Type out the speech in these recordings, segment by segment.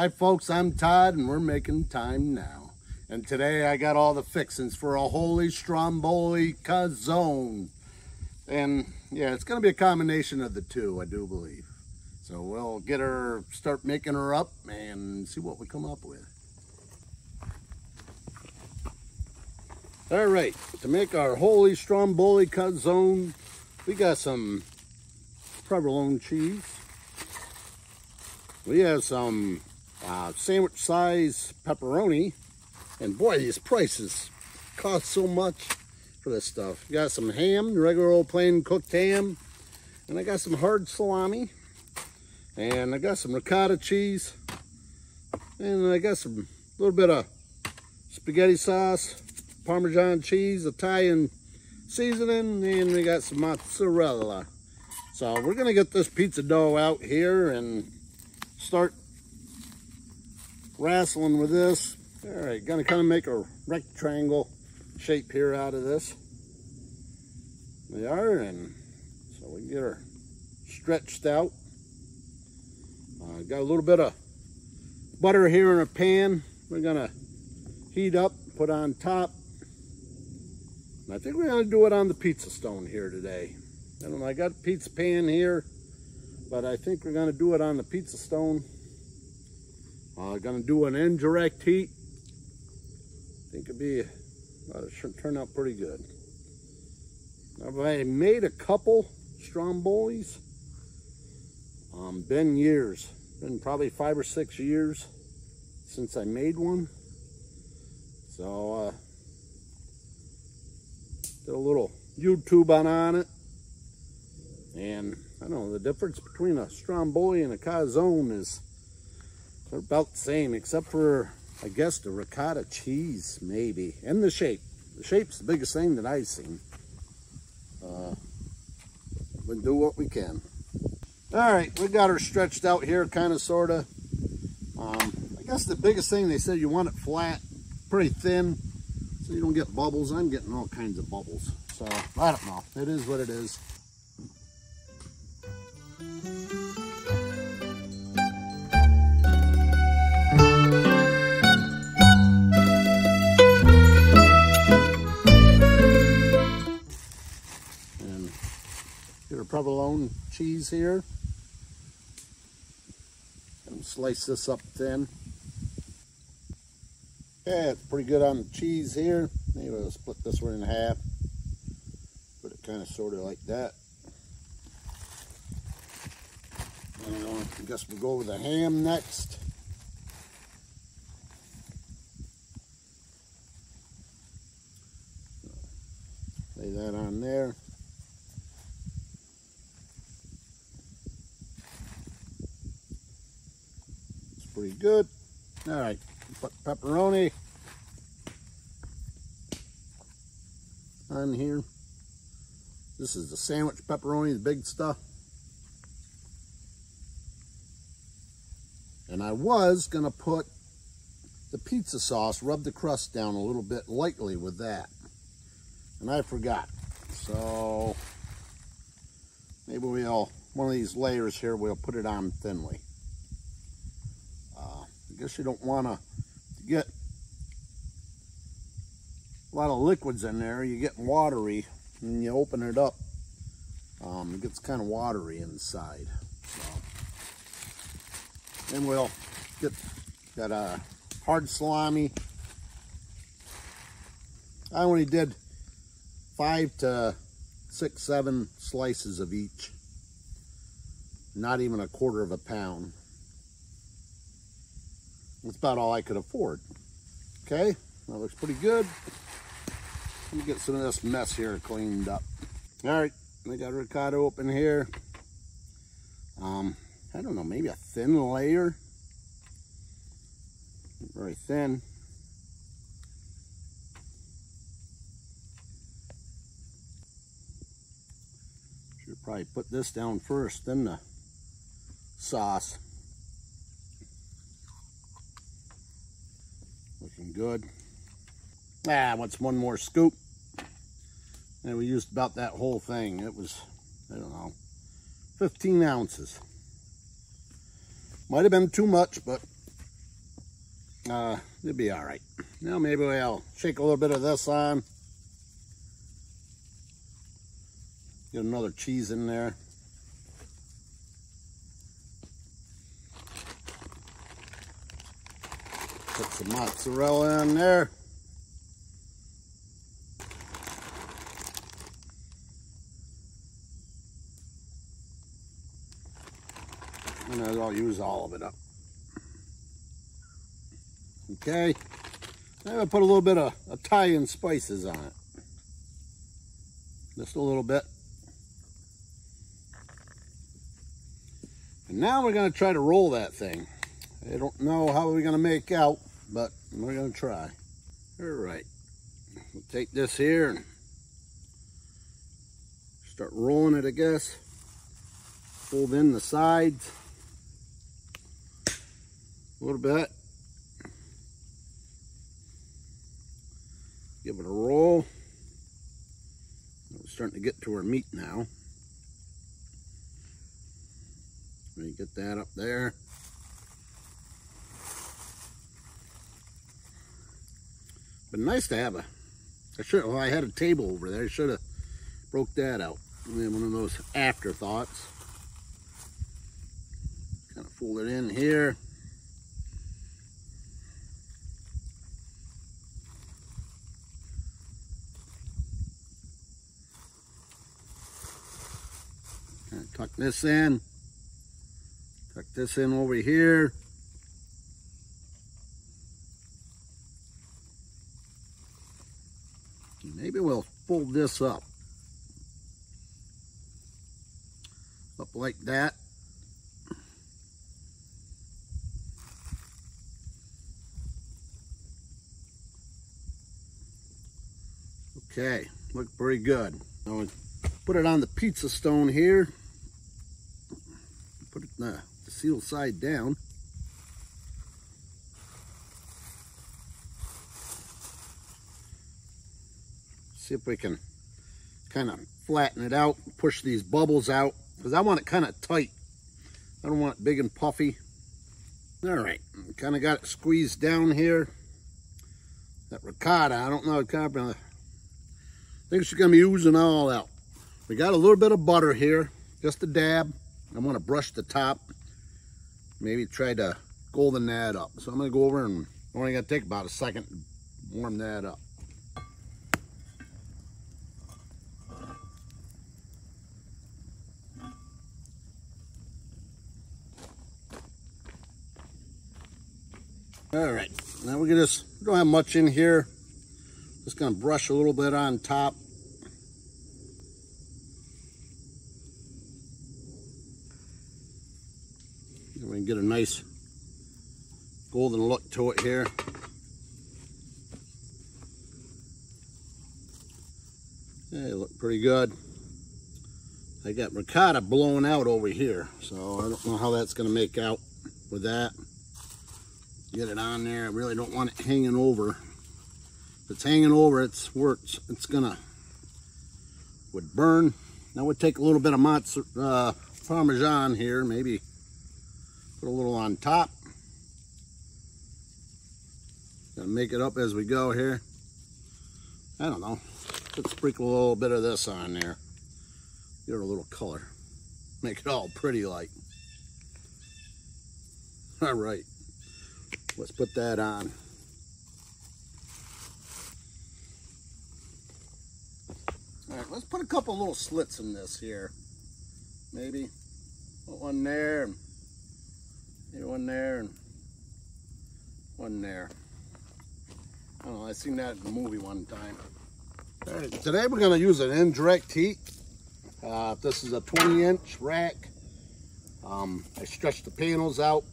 Hi folks, I'm Todd and we're making time now. And today I got all the fixings for a holy Stromboli Calzone. And yeah, it's gonna be a combination of the two, I do believe. So we'll get her, start making her up and see what we come up with. All right, to make our holy Stromboli Calzone, we got some provolone cheese. We have some sandwich size pepperoni, and boy, these prices cost so much for this stuff. You got some ham, regular old plain cooked ham, and I got some hard salami, and I got some ricotta cheese, and I got some little bit of spaghetti sauce, Parmesan cheese, Italian seasoning, and we got some mozzarella. So we're gonna get this pizza dough out here and start wrestling with this. All right, gonna kind of make a rectangle shape here out of this. We are, and so we can get her stretched out. Got a little bit of butter here in a pan. We're gonna heat up, put on top. And I think we're gonna do it on the pizza stone here today. I don't know, I got a pizza pan here, but I think we're gonna do it on the pizza stone. Gonna do an indirect heat. I think it should turn out pretty good. I've made a couple Strombolis. Been years, been probably 5 or 6 years since I made one. So did a little YouTube on it. And I don't know, the difference between a Stromboli and a Calzone is they're about the same, except for, I guess, the ricotta cheese, maybe, and the shape. The shape's the biggest thing that I've seen. We'll do what we can. All right, we got her stretched out here, kind of, sort of. I guess the biggest thing, they said you want it flat, pretty thin, so you don't get bubbles. I'm getting all kinds of bubbles. So, I don't know. It is what it is. And get our provolone cheese here. And slice this up thin. Yeah, it's pretty good on the cheese here. Maybe we'll split this one in half. Put it kind of sort of like that. And I guess we'll go with the ham next. Lay that on there. It's pretty good. All right, put pepperoni on here. This is the sandwich pepperoni, the big stuff. And I was gonna put the pizza sauce, rub the crust down a little bit lightly with that. And I forgot. So maybe one of these layers here, we'll put it on thinly. I guess you don't wanna get a lot of liquids in there. You get watery, and you open it up, it gets kind of watery inside. So. Then we'll got a hard salami. I only did 5 to 6, 7 slices of each. Not even a quarter of a pound. That's about all I could afford. Okay, that looks pretty good. Let me get some of this mess here cleaned up. All right, we got ricotta open here. I don't know, maybe a thin layer. Very thin. Should probably put this down first, then the sauce. Looking good. What's one more scoop? And we used about that whole thing. It was, I don't know, 15 ounces. Might have been too much, but it'll be all right. Now maybe I'll shake a little bit of this on. Get another cheese in there. Put some mozzarella in there. And then I'll use all of it up. Okay. I'm going to put a little bit of Italian spices on it. Just a little bit. And now we're going to try to roll that thing. I don't know how we're going to make out, but we're going to try. All right. We'll take this here and start rolling it, I guess. Fold in the sides a little bit. Give it a roll. We're starting to get to our meat now. Let me get that up there. But nice to have well, I had a table over there. I should have broke that out. One of those afterthoughts. Kind of fold it in here. Kind of tuck this in. Tuck this in over here. Maybe we'll fold this up like that. Okay, look pretty good. Now we put it on the pizza stone here. Put it the seal side down. See if we can kind of flatten it out, push these bubbles out, because I want it kind of tight. I don't want it big and puffy. All right, kind of got it squeezed down here. That ricotta, I don't know, I think she's gonna be oozing all out. We got a little bit of butter here, just a dab. I want to brush the top, maybe try to golden that up. So I'm gonna go over and only gonna take about a second to warm that up. All right, now we don't have much in here. Just gonna brush a little bit on top. And we can get a nice golden look to it here. They look pretty good. I got ricotta blowing out over here, so I don't know how that's gonna make out with that. Get it on there. I really don't want it hanging over. If it's hanging over, it's gonna would burn. Now we'll take a little bit of Parmesan here, maybe put a little on top. Gonna make it up as we go here. I don't know. Let's sprinkle a little bit of this on there. Give it a little color. Make it all pretty like. All right. Let's put that on. All right, let's put a couple little slits in this here. Maybe put one there, and maybe one there, and one there. I don't know, I seen that in a movie one time. All right, today we're gonna use an indirect heat. This is a 20-inch rack. I stretched the panels out.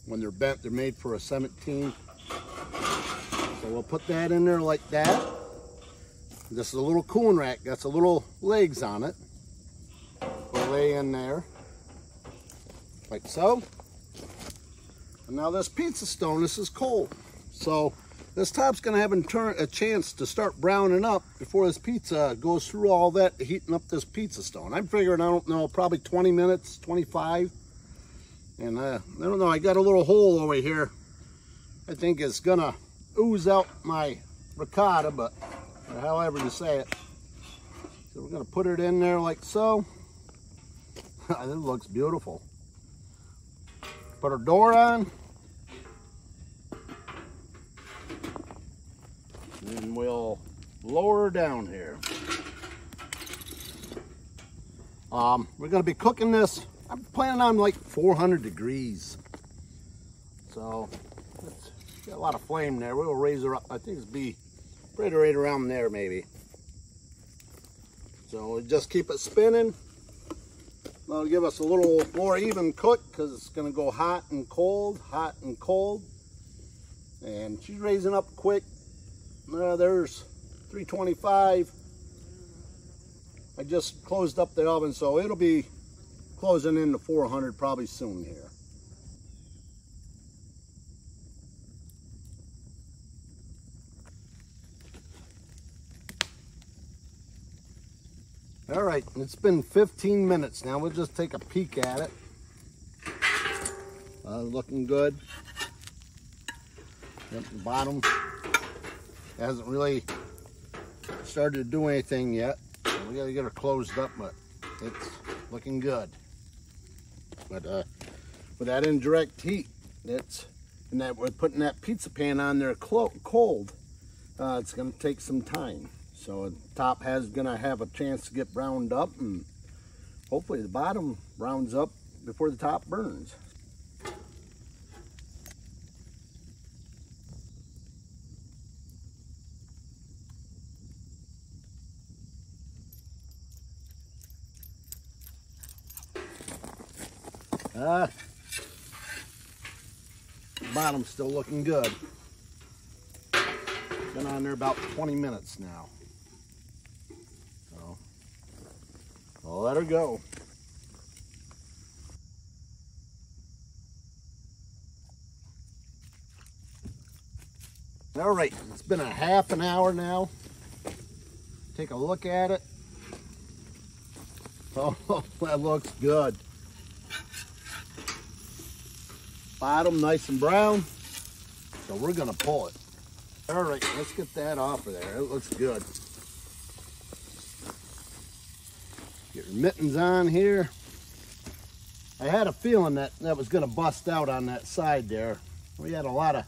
When they're bent, they're made for a 17. So we'll put that in there like that. This is a little cooling rack, got some little legs on it. We'll lay in there, like so. And now this pizza stone, this is cold. So this top's gonna have a chance to start browning up before this pizza goes through all that, heating up this pizza stone. I'm figuring, I don't know, probably 20 minutes, 25. And I don't know, I got a little hole over here. I think it's gonna ooze out my ricotta, but or however you say it. So we're gonna put it in there like so. It looks beautiful. Put our door on. And we'll lower her down here. We're gonna be cooking this. I'm planning on like 400 degrees. So it's got a lot of flame there. We'll raise her up. I think it's be right around there maybe. So we'll just keep it spinning. That'll give us a little more even cook because it's gonna go hot and cold, hot and cold. And she's raising up quick. There's 325. I just closed up the oven, so it'll be closing in to 400 probably soon here. All right, it's been 15 minutes now. We'll just take a peek at it. Looking good. At the bottom hasn't really started to do anything yet. So we gotta get her closed up, but it's looking good. But with that indirect heat, and that we're putting that pizza pan on there cold, it's gonna take some time. So the top gonna have a chance to get browned up, and hopefully the bottom browns up before the top burns. Bottom's still looking good. Been on there about 20 minutes now. So I'll let her go. All right, it's been a half an hour now. Take a look at it. Oh, that looks good. Bottom nice and brown, so we're gonna pull it. All right, let's get that off of there. It looks good. Get your mittens on here. I had a feeling that was gonna bust out on that side there. We had a lot of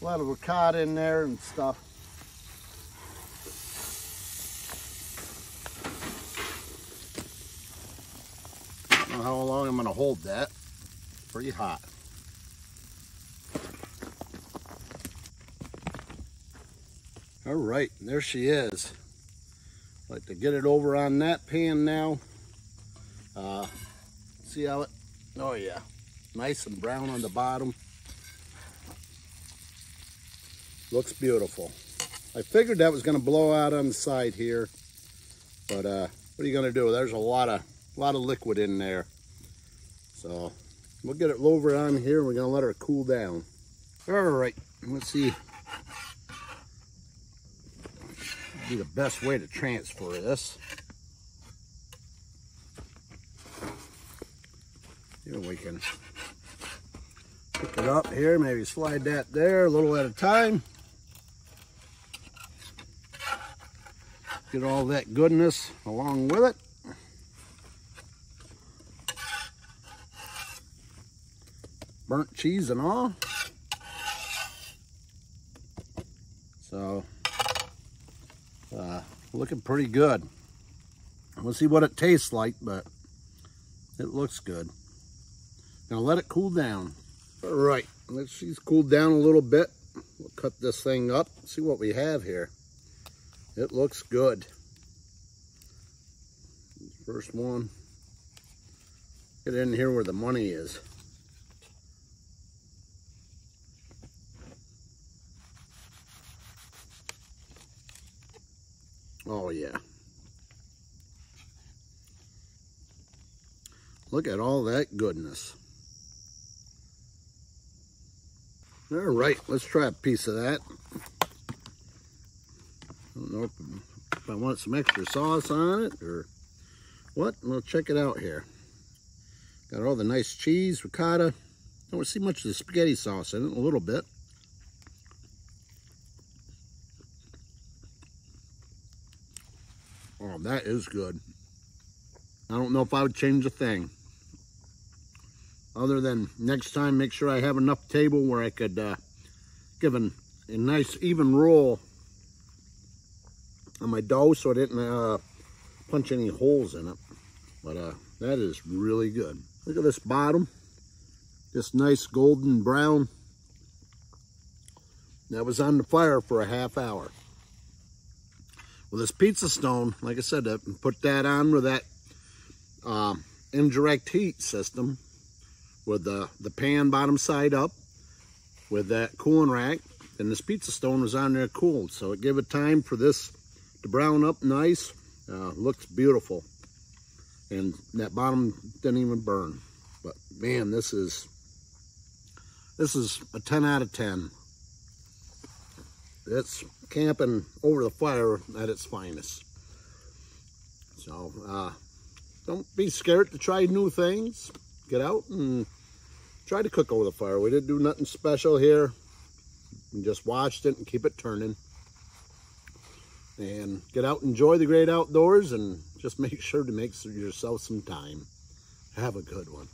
ricotta in there and stuff. I don't know how long I'm gonna hold that. Pretty hot. All right, there she is. Like to get it over on that pan now. See how it, oh yeah, nice and brown on the bottom. Looks beautiful. I figured that was gonna blow out on the side here, but what are you gonna do? There's a lot of liquid in there. So we'll get it over on here. We're gonna let her cool down. All right, let's see. Be the best way to transfer this. Here we can pick it up here, maybe slide that there a little at a time. Get all that goodness along with it. Burnt cheese and all. So looking pretty good. We'll see what it tastes like, but it looks good. Gonna let it cool down. All right, she's cooled down a little bit. We'll cut this thing up, see what we have here. It looks good. First one. Get in here where the money is. Oh yeah. Look at all that goodness. All right, let's try a piece of that. I don't know if I want some extra sauce on it or what. We'll check it out here. Got all the nice cheese, ricotta. Don't see much of the spaghetti sauce in it, a little bit. Oh, that is good. I don't know if I would change a thing. Other than next time, make sure I have enough table where I could give a nice even roll on my dough so I didn't punch any holes in it. But that is really good. Look at this bottom. This nice golden brown. That was on the fire for a half hour. Well, this pizza stone, like I said, put that on with that indirect heat system with the pan bottom side up with that cooling rack. And this pizza stone was on there cooled. So it gave it time for this to brown up nice. Looks beautiful. And that bottom didn't even burn. But man, this is a 10 out of 10. It's camping over the fire at its finest. So don't be scared to try new things. Get out and try to cook over the fire. We didn't do nothing special here. We just watched it and keep it turning. And get out and enjoy the great outdoors, and just make sure to make yourself some time. Have a good one.